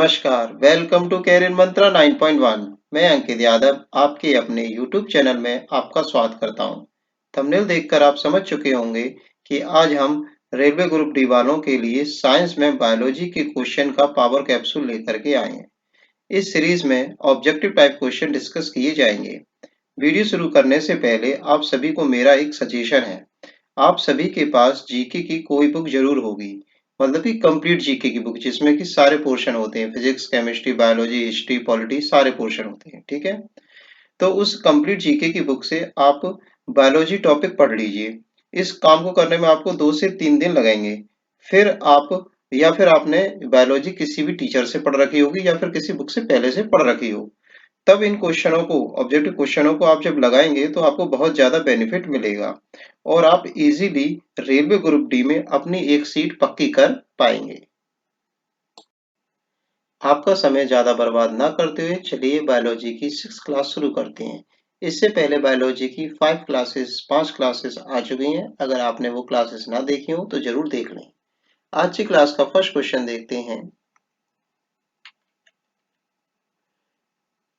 नमस्कार, welcome to career मंत्रा 9.1। मैं अंकित यादव आपके अपने YouTube चैनल में आपका स्वागत करता हूं। थंबनेल देखकर आप समझ चुके होंगे कि आज हम रेलवे ग्रुप डी वालों के लिए साइंस में बायोलॉजी के क्वेश्चन का पावर कैप्सूल लेकर के आए हैं। इस सीरीज में ऑब्जेक्टिव टाइप क्वेश्चन डिस्कस किए जाएंगे। वीडियो शुरू करने से पहले आप सभी को मेरा एक सजेशन है। आप सभी के पास जीके की कोई बुक जरूर होगी, मतलब कि कंप्लीट जीके की बुक जिसमें कि सारे पोर्शन होते हैं, physics, chemistry, biology, history, polity, सारे पोर्शन होते हैं। ठीक है, तो उस कंप्लीट जीके की बुक से आप बायोलॉजी टॉपिक पढ़ लीजिए। इस काम को करने में आपको 2 से 3 दिन लगेंगे। फिर आप या फिर आपने बायोलॉजी किसी भी टीचर से पढ़ रखी होगी या फिर किसी बुक से पहले से पढ़ रखी हो, तब इन क्वेश्चनों को, ऑब्जेक्टिव क्वेश्चनों को आप जब लगाएंगे तो आपको बहुत ज्यादा बेनिफिट मिलेगा और आप इजीली रेलवे ग्रुप डी में अपनी एक सीट पक्की कर पाएंगे। आपका समय ज्यादा बर्बाद ना करते हुए चलिए बायोलॉजी की 6 क्लास शुरू करते हैं। इससे पहले बायोलॉजी की 5 क्लासेस आ चुकी हैं। अगर आपने वो क्लासेस ना देखी हो तो जरूर देख लें। आज की क्लास का फर्स्ट क्वेश्चन देखते हैं।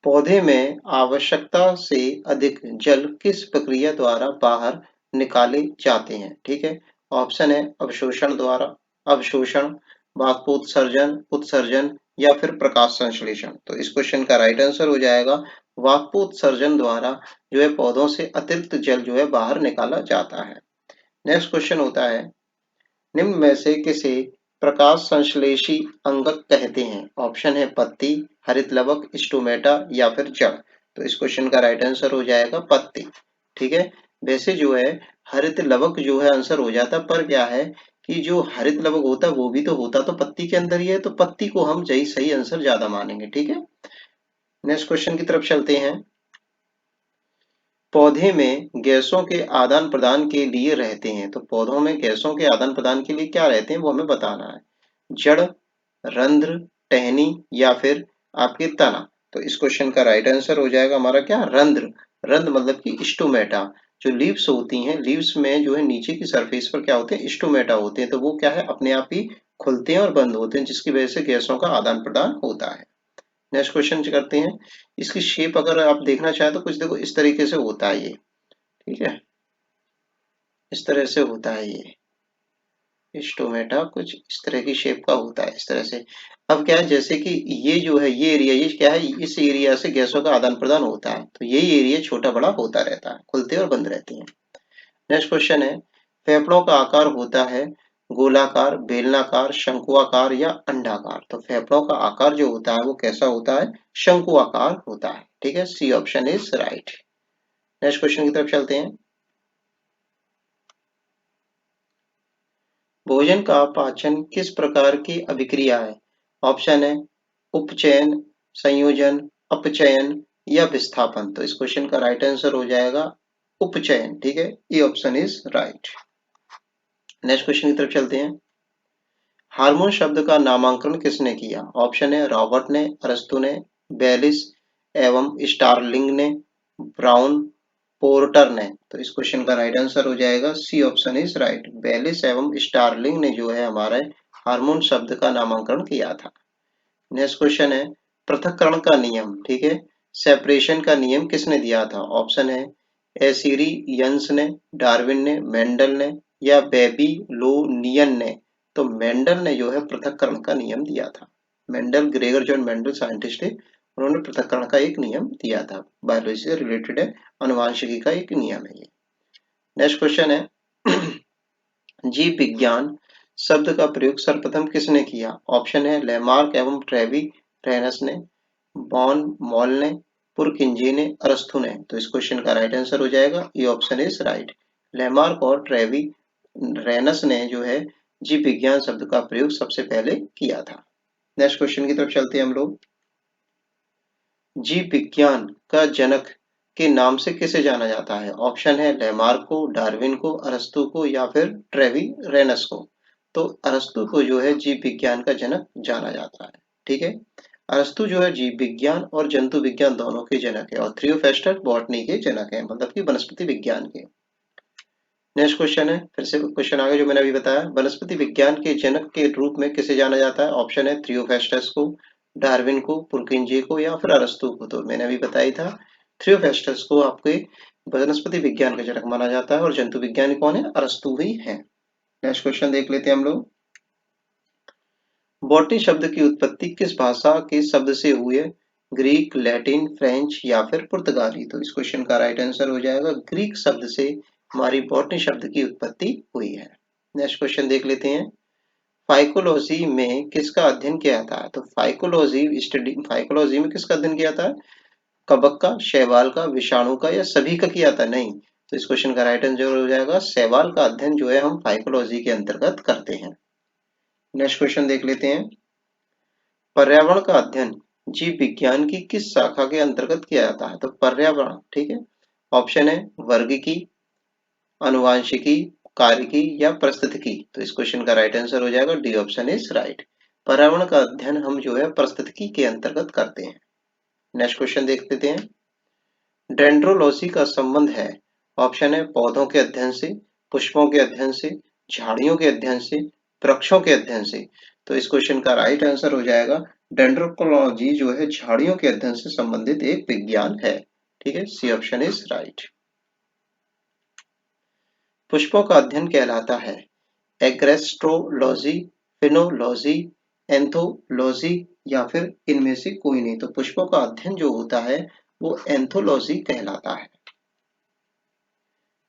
पौधे में आवश्यकता से अधिक जल किस प्रक्रिया द्वारा बाहर निकाले जाते हैं? ठीक है, ऑप्शन है अवशोषण द्वारा, अवशोषण, वाष्पोत्सर्जन, उत्सर्जन या फिर प्रकाश संश्लेषण। तो इस क्वेश्चन का राइट आंसर हो जाएगा वाष्पोत्सर्जन द्वारा जो है पौधों से अतिरिक्त जल जो है बाहर निकाला जाता है। नेक्स्ट क्वेश्चन होता है, निम्न में से किसे प्रकाश संश्लेषी अंगक कहते हैं? ऑप्शन है पत्ती, हरित लवक, स्टोमेटा या फिर जड़। तो इस क्वेश्चन का राइट आंसर हो जाएगा पत्ती। ठीक है, वैसे जो है हरित लवक जो है आंसर हो जाता, पर क्या है कि जो हरित लवक होता वो भी तो होता तो पत्ती के अंदर ही है, तो पत्ती को हम सही आंसर ज्यादा मानेंगे। ठीक है, नेक्स्ट क्वेश्चन की तरफ चलते हैं। पौधे में गैसों के आदान प्रदान के लिए रहते हैं, तो पौधों में गैसों के आदान प्रदान के लिए क्या रहते हैं वो हमें बताना है। जड़, रंध्र, टहनी या फिर आपके तना। तो इस क्वेश्चन का राइट आंसर हो जाएगा हमारा क्या, रंध्र। रंध्र मतलब कि स्टोमेटा। जो लीव्स होती हैं, लीव्स में जो है नीचे की सरफेस पर क्या होते हैं, स्टोमेटा होते हैं, तो वो क्या है अपने आप ही खुलते हैं और बंद होते हैं, जिसकी वजह से गैसों का आदान प्रदान होता है। नेक्स्ट क्वेश्चन करते हैं। इसकी शेप अगर आप देखना चाहें तो कुछ देखो इस तरीके से होता है ये। ठीक है, इस तरह से होता है ये स्टोमेटा, कुछ इस तरह की शेप का होता है, इस तरह से। अब क्या है, जैसे कि ये जो है ये एरिया, ये क्या है, इस एरिया से गैसों का आदान प्रदान होता है, तो यही एरिया छोटा बड़ा होता रहता है, खुलते और बंद रहते हैं। नेक्स्ट क्वेश्चन है, फेफड़ों का आकार होता है गोलाकार, बेलनाकार, शंकुआकार या अंडाकार। तो फेफड़ों का आकार जो होता है वो कैसा होता है, शंकुआकार होता है। ठीक है, C option is right. Next question की तरफ चलते हैं। भोजन का पाचन किस प्रकार की अभिक्रिया है? ऑप्शन है उपचयन, संयोजन, अपचयन या विस्थापन। तो इस क्वेश्चन का राइट आंसर हो जाएगा उपचयन। ठीक है, ये option is right. Next question की तरफ चलते हैं। हार्मोन शब्द का नामांकन किसने किया? ऑप्शन है रॉबर्ट ने, अरस्तु ने, बेलिस एवं स्टारलिंग ने, ब्राउन, पोर्टर ने। तो इस क्वेश्चन का राइट आंसर हो जाएगा C option is right. Bayliss एवं स्टारलिंग ने जो है हमारे हार्मोन शब्द का नामांकन किया था। नेक्स्ट क्वेश्चन है, पृथक्करण का नियम, ठीक है, सेपरेशन का नियम किसने दिया था? ऑप्शन है एसिरी यंस ने, डार्विन ने, मेंडल ने या बेबीलोनियन ने। तो मेंडल ने जो है पृथक्करण का नियम दिया था। Mendel, Gregor John Mendel scientist है, उन्होंने पृथक्करण का एक नियम दिया था। बायोलॉजी से रिलेटेड है, अनुवांशिकी का एक नियम है ये। नेक्स्ट क्वेश्चन है, जीव विज्ञान शब्द का प्रयोग सर्वप्रथम किसने किया? ऑप्शन है लेमार्क एवं ट्रेवी रेनस ने, बॉन मॉल ने, पुरकिंजे ने, अरस्तु ने। तो इस क्वेश्चन का राइट आंसर हो जाएगा ये ऑप्शन इज राइट। लेमार्क और ट्रेवी रेनस ने जो है जीव विज्ञान शब्द का प्रयोग सबसे पहले किया था। नेक्स्ट क्वेश्चन की तरफ चलते हैं हम लोग। जीव विज्ञान का जनक के नाम से किसे जाना जाता है? ऑप्शन है लेमार्क को, डार्विन को, अरस्तु को या फिर ट्रेवी रेनस को। तो अरस्तु को जो है जीव विज्ञान का जनक जाना जाता है। ठीक है, अरस्तु जो है जीव विज्ञान और जंतु विज्ञान दोनों के जनक है और थियोफेस्टस बॉटनी के जनक है, मतलब कि वनस्पति विज्ञान के। नेक्स्ट क्वेश्चन है, फिर से क्वेश्चन आगे जो मैंने अभी बताया, वनस्पति विज्ञान के जनक के रूप में किसे जाना जाता है? ऑप्शन है थियोफेस्टस को, डार्विन को, पुरकिंजे को या फिर अरस्तू को? तो मैंने अभी बताया था, थियोफेस्टस को आपके वनस्पति विज्ञान का जनक माना जाता है और जंतु विज्ञानी कौन है? अरस्तू ही है। नेक्स्ट क्वेश्चन देख लेते हैं हम लोग। बॉटनी शब्द की उत्पत्ति किस भाषा के शब्द से हुई है? ग्रीक, लैटिन, फ्रेंच या फिर पुर्तगाली? तो इस क्वेश्चन का राइट आंसर हो जाएगा ग्रीक शब्द से हमारी बॉटनी शब्द की उत्पत्ति हुई है। नेक्स्ट क्वेश्चन देख लेते हैं। फाइकोलॉजी में किसका अध्ययन किया जाता है? तो फाइकोलॉजी में किसका अध्ययन किया जाता है? कवक का, शैवाल का, विषाणु का या सभी का किया जाता है? नहीं। तो इस क्वेश्चन का राइट आंसर हो जाएगा शैवाल का अध्ययन जो है हम फाइकोलॉजी के अंतर्गत करते हैं। नेक्स्ट क्वेश्चन देख लेते हैं। पर्यावरण का अध्ययन जीव विज्ञान की किस शाखा के अंतर्गत किया जाता है? तो पर्यावरण, ठीक है। ऑप्शन है वर्गिकी, अनुवांशिकी, कार्यकी या परिस्थितिकी? तो इस क्वेश्चन का राइट आंसर हो जाएगा डी ऑप्शन इज राइट। पर्यावरण का अध्ययन हम जो है परिस्थितिकी के अंतर्गत करते हैं। नेक्स्ट क्वेश्चन देख लेते हैं। डेंड्रोलॉजी का संबंध है, ऑप्शन है पौधों के अध्ययन से, पुष्पों के अध्ययन से, झाड़ियों के अध्ययन से, वृक्षों के अध्ययन से? तो इस क्वेश्चन का राइट आंसर हो जाएगा डेंड्रोलॉजी जो है झाड़ियों के अध्ययन से संबंधित एक विज्ञान है। ठीक है, सी ऑप्शन इज राइट। पुष्पों का अध्ययन कहलाता है एग्रेस्ट्रोलॉजी, फिनोलॉजी, एंथोलॉजी या फिर इनमें से कोई नहीं? तो पुष्पों का अध्ययन जो होता है वो एंथोलॉजी कहलाता है।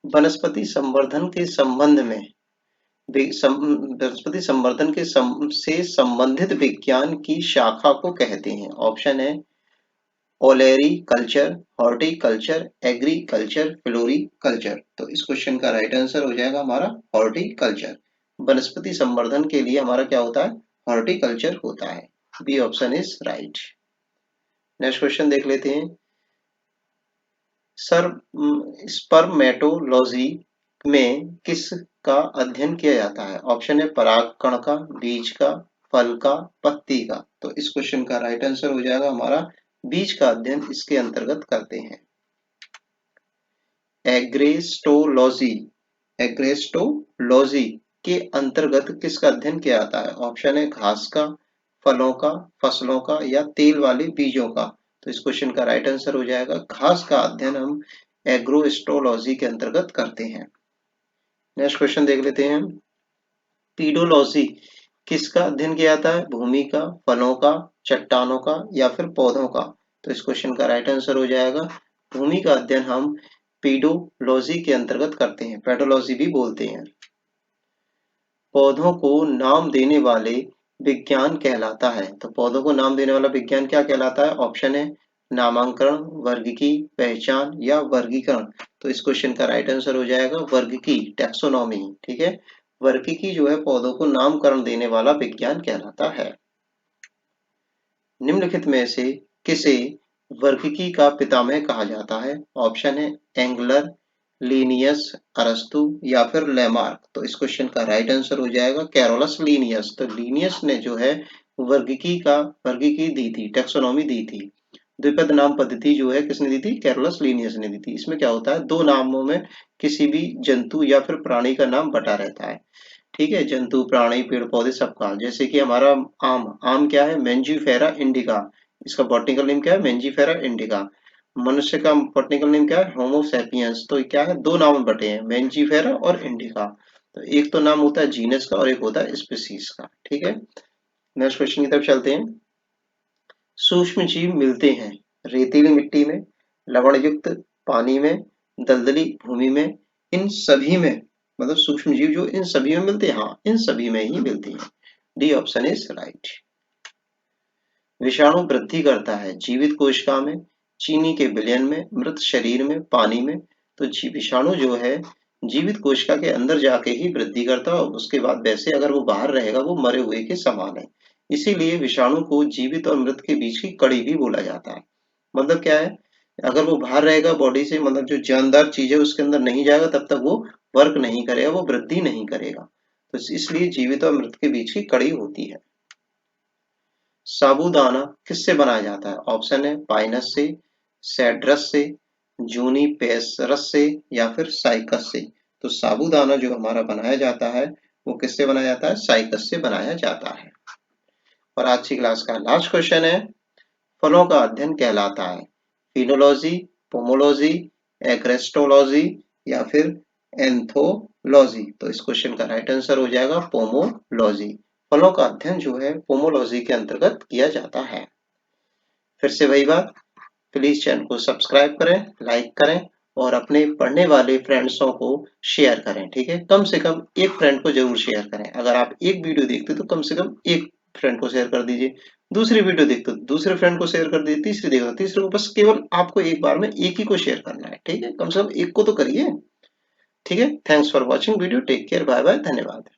वनस्पति संवर्धन के संबंध में वनस्पति संवर्धन के से संबंधित विज्ञान की शाखा को कहते हैं? ऑप्शन है ओलेरी कल्चर, हॉर्टिकल्चर, एग्रीकल्चर, फ्लोरिकल्चर? तो इस क्वेश्चन का राइट आंसर हो जाएगा हमारा हॉर्टिकल्चर। वनस्पति संवर्धन के लिए हमारा क्या होता है? हॉर्टिकल्चर होता है। B option is right. Next question देख लेते हैं। स्पर्मेटोलॉजी में किस का अध्ययन किया जाता है? ऑप्शन है परागकण का, बीज का, फल का, पत्ती का? तो इस क्वेश्चन का राइट आंसर हो जाएगा हमारा बीज का अध्ययन इसके अंतर्गत करते हैं। एग्रेस्टोलॉजी के अंतर्गत किसका अध्ययन किया जाता है? ऑप्शन है घास का, फलों का, फसलों का या तेल वाले बीजों का? तो इस क्वेश्चन का राइट आंसर हो जाएगा घास का अध्ययन हम एग्रोएस्ट्रोलॉजी के अंतर्गत करते हैं। नेक्स्ट क्वेश्चन देख लेते हैं। पीडोलॉजी किसका अध्ययन किया जाता है? भूमि का, फलों का, चट्टानों का या फिर पौधों का? तो इस क्वेश्चन का राइट आंसर हो जाएगा भूमि का अध्ययन हम पीडोलॉजी के अंतर्गत करते हैं, पेडोलॉजी भी बोलते हैं। पौधों को नाम देने वाले विज्ञान कहलाता है? तो पौधों को नाम देने वाला विज्ञान क्या कहलाता है? ऑप्शन है नामांकन, वर्गीकी, पहचान या वर्गीकरण? तो इस क्वेश्चन का राइट आंसर हो जाएगा वर्गीकी, टैक्सोनॉमी। ठीक है, वर्गीकी जो है पौधों को नामकरण देने वाला विज्ञान कहलाता है। निम्नलिखित में से किसे वर्गीकी का पितामह कहा जाता है? ऑप्शन है एंगलर, लीनियस, अरस्तु या फिर लेमार्क? तो इस क्वेश्चन का राइट आंसर हो जाएगा कैरोलस लीनियस। तो लीनियस ने जो है वर्गीकी दी थी, टैक्सोनॉमी दी थी। द्विपद नाम पद्धति जो है किसने दी थी? कैरोलस लीनियस ने दी थी। इसमें क्या होता है, दो नामों में किसी भी जंतु या फिर प्राणी का नाम बटा रहता है। ठीक है, जंतु, प्राणी, पेड़ पौधे सबका। जैसे कि हमारा आम क्या है? Mangifera indica. इसका बॉटनिकल नेम क्या है? Mangifera indica. मनुष्य का बॉटनिकल नेम क्या है? Homo sapiens. तो क्या है, दो नाम बटे हैं, मेंजीफेरा और इंडिका। तो एक तो नाम होता है जीनस का और एक होता है स्पीसीज का। ठीक है, नेक्स्ट क्वेश्चन की तरफ चलते हैं। सूक्ष्म जीव मिलते हैं रेतीली मिट्टी में, लवण युक्त पानी में, दलदली भूमि में, इन सभी में? मतलब सूक्ष्म जीव जो इन सभी में मिलते हैं? हाँ, इन सभी में ही मिलती हैं। D option is right. विषाणु वृद्धि करता है जीवित कोशिका में, चीनी के विलयन में, मृत शरीर में, पानी में? तो विषाणु जो है जीवित कोशिका के अंदर जाके ही वृद्धि करता है, उसके बाद वैसे अगर वो बाहर रहेगा वो मरे हुए के समान है। इसीलिए विषाणु को जीवित और मृत के बीच की कड़ी भी बोला जाता है। मतलब क्या है, अगर वो बाहर रहेगा बॉडी से, मतलब जो जानदार चीज है उसके अंदर नहीं जाएगा तब तक वो वर्क नहीं करेगा, वो वृद्धि नहीं करेगा। तो इसलिए जीवित और मृत के बीच की कड़ी होती है। साबूदाना किससे बनाया जाता है? ऑप्शन है पाइनस से, सेड्रस से, जूनिपेरस से या फिर साइकस से? तो साबूदाना जो हमारा बनाया जाता है वो किससे बनाया जाता है? साइकस से बनाया जाता है। और आज की क्लास का लास्ट क्वेश्चन है, फलों का अध्ययन कहलाता है फिनोलॉजी, पोमोलॉजी, एग्रेस्टोलॉजी या फिर एंथोलॉजी। तो इस क्वेश्चन का राइट आंसर हो जाएगा पोमोलॉजी। फलों का अध्ययन जो है पोमोलॉजी के अंतर्गत किया जाता है। फिर से वही बात, प्लीज चैनल को सब्सक्राइब करें, लाइक करें और अपने पढ़ने वाले फ्रेंड्सों को शेयर करें। ठीक है, कम से कम एक फ्रेंड को जरूर शेयर करें। अगर आप एक वीडियो देखते तो कम से कम एक फ्रेंड को शेयर कर दीजिए, दूसरी वीडियो देखते तो दूसरे फ्रेंड को शेयर कर दीजिए, तीसरी देखो तीसरे को। बस केवल आपको एक बार में एक ही को शेयर करना है। ठीक है, कम से कम एक को तो करिए। ठीक है, thanks for watching video, take care, bye bye, धन्यवाद।